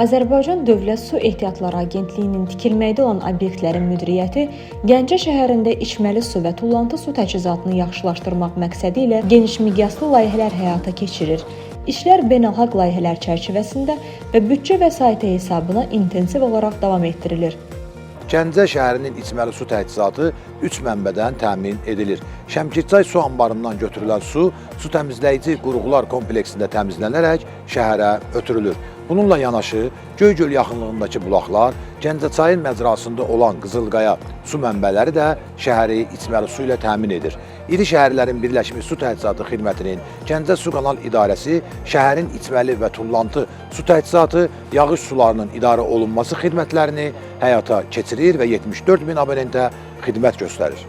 Azərbaycan Dövlət Su Ehtiyatları Agentliyinin tikilməkdə olan obyektlərin müdiriyyəti Gəncə şəhərində içməli su və tullantı su təchizatını yaxşılaşdırmaq məqsədi ilə geniş miqyaslı layihələr həyata keçirir. İşlər beynəlxalq layihələr çərçivəsində və büdcə vəsaiti hesabına intensiv olaraq davam etdirilir. Gəncə şəhərinin içməli su təchizatı 3 mənbədən təmin edilir. Şəmkirçay su anbarından götürülən su təmizləyici qurğular kompleksində təmizlənərək şəhərə ötürülür. Bununla yanaşı, Göygöl yaxınlığındakı bulaqlar, Gəncəçayın məcrasında olan Qızılqaya su mənbələri də şəhəri içməli su ilə təmin edir. İri şəhərlərin birləşmiş su təchizatı xidmətinin Gəncə Su Kanal İdarəsi şəhərin içməli və tullantı su təchizatı, yağış sularının idarə olunması xidmətlərini həyata keçirir və 74 min abonentə xidmət göstərir.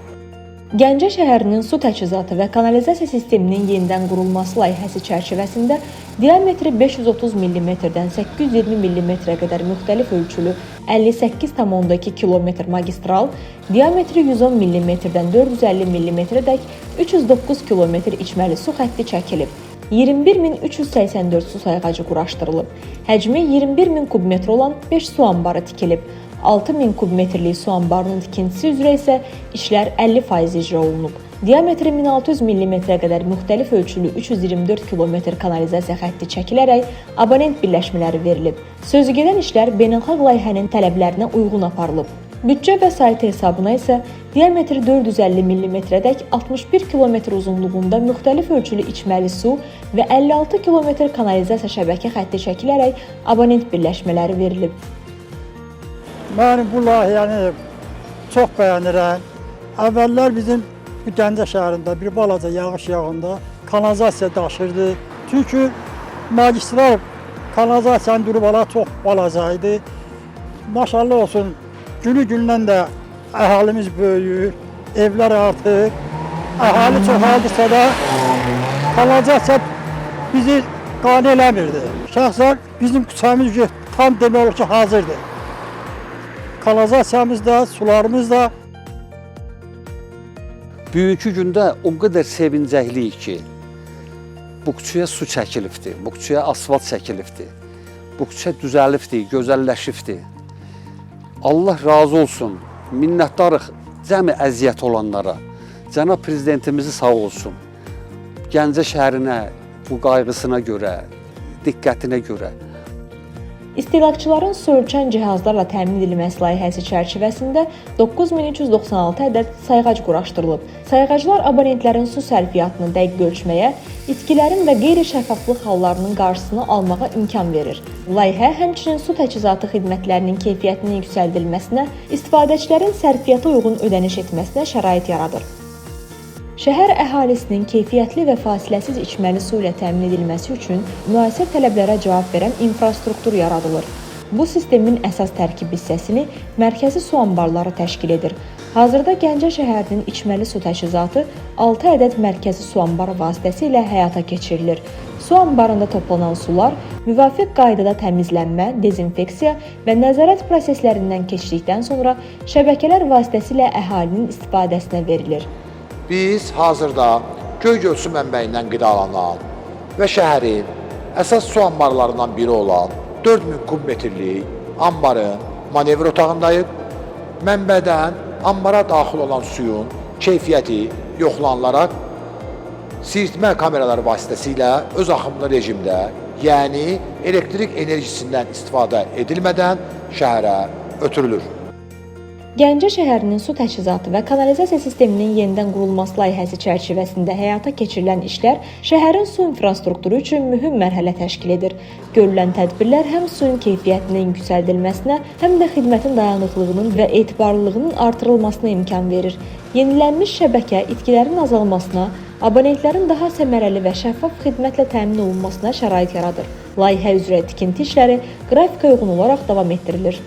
Gəncə şəhərinin su təchizatı və kanalizasiya sisteminin yenidən qurulması layihəsi çərçivəsində diametri 530 mm-dən 820 mm-ə qədər müxtəlif ölçülü 58,2 km magistral, diametri 110 mm-dən 450 mm-dək 309 km içməli su xətti çəkilib. 21.384 su sayğacı quraşdırılıb. Həcmi 21.000 kubmetr olan 5 su anbarı tikilib. 6.000 kubmetrlik su anbarının tikintisi üzrə isə işlər 50% icra olunub. Diametri 1600 mm-ə qədər müxtəlif ölçülü 324 km kanalizasiya xətti çəkilərək abonent birləşmələri verilib. Sözügedən işlər beynəlxalq layihənin tələblərinə uyğun aparılıb. Büdcə vəsaiti hesabına isə diametri 450 mm-dək 61 km uzunluğunda müxtəlif ölçülü içməli su və 56 km kanalizasiya şəbəkə xətti çəkilərək abonent birləşmələri verilib. Mən bu layihəni çox bəyənirəm. Əvvəllər bizim bu Gəncə şəhərində bir balaca yağış yağında kanalizasiya daşırdı. Çünki magistral kanalizasiyanın durbaları çox balaca idi. Maşallah olsun, günü-gündən də əhalimiz böyüyür, evlər artır. Əhali çoxaldısa da kanalizasiya bizi qane eləmirdi. Şəxsən bizim küçəmiz tam demək olur ki, hazırdır. Kanalizasiyamız da, sularımız da. Bugünkü gündə o qədər sevincəkliyik ki, bu küçəyə su çəkilibdir, bu küçəyə asfalt çəkilibdir, bu küçə düzəlibdir, gözəlləşibdir. Allah razı olsun, minnətdarıq cəmi əziyyət olanlara. Cənab Prezidentimizi sağ olsun, Gəncə şəhərinə bu qayğısına görə, diqqətinə görə. İstehlakçıların su ölçən cihazlarla təmin edilməsi layihəsi çərçivəsində 9396 ədəd sayğac quraşdırılıb. Sayğaclar abonentlərin su sərfiyyatını dəqiq ölçməyə, itkilərin və qeyri-şəffaflıq hallarının qarşısını almağa imkan verir. Layihə həmçinin su təchizatı xidmətlərinin keyfiyyətinin yüksəldilməsinə, istifadəçilərin sərfiyyata uyğun ödəniş etməsinə şərait yaradır. Şəhər əhalisinin keyfiyyətli və fasiləsiz içməli su ilə təmin edilməsi üçün müasir tələblərə cavab verən infrastruktur yaradılır. Bu sistemin əsas tərkib hissəsini mərkəzi su anbarları təşkil edir. Hazırda Gəncə şəhərinin içməli su təchizatı 6 ədəd mərkəzi su anbarı vasitəsilə həyata keçirilir. Su anbarında toplanan sular müvafiq qaydada təmizlənmə, dezinfeksiya və nəzarət proseslərindən keçdikdən sonra şəbəkələr vasitəsilə əhalinin istifadəsinə verilir. Biz hazırda Göygöl su mənbəyindən qidalanan və şəhərin əsas su anbarlarından biri olan 4000 kubmetrlik anbarın manevr otağındayıq. Mənbədən anbara daxil olan suyun keyfiyyəti yoxlanılaraq sirtmə kameraları vasitəsilə öz axımlı rejimdə, yəni elektrik enerjisindən istifadə edilmədən şəhərə ötürülür. Gəncə şəhərinin su təchizatı və kanalizasiya sisteminin yenidən qurulması layihəsi çərçivəsində həyata keçirilən işlər şəhərin su infrastrukturu üçün mühüm mərhələ təşkil edir. Görülən tədbirlər həm suyun keyfiyyətinin yüksəldilməsinə, həm də xidmətin dayanıqlığının və etibarlılığının artırılmasına imkan verir. Yenilənmiş şəbəkə itkilərin azalmasına, abonentlərin daha səmərəli və şəffaf xidmətlə təmin olunmasına şərait yaradır. Layihə üzrə tikinti işləri qrafika uyğun olaraq davam etdirilir.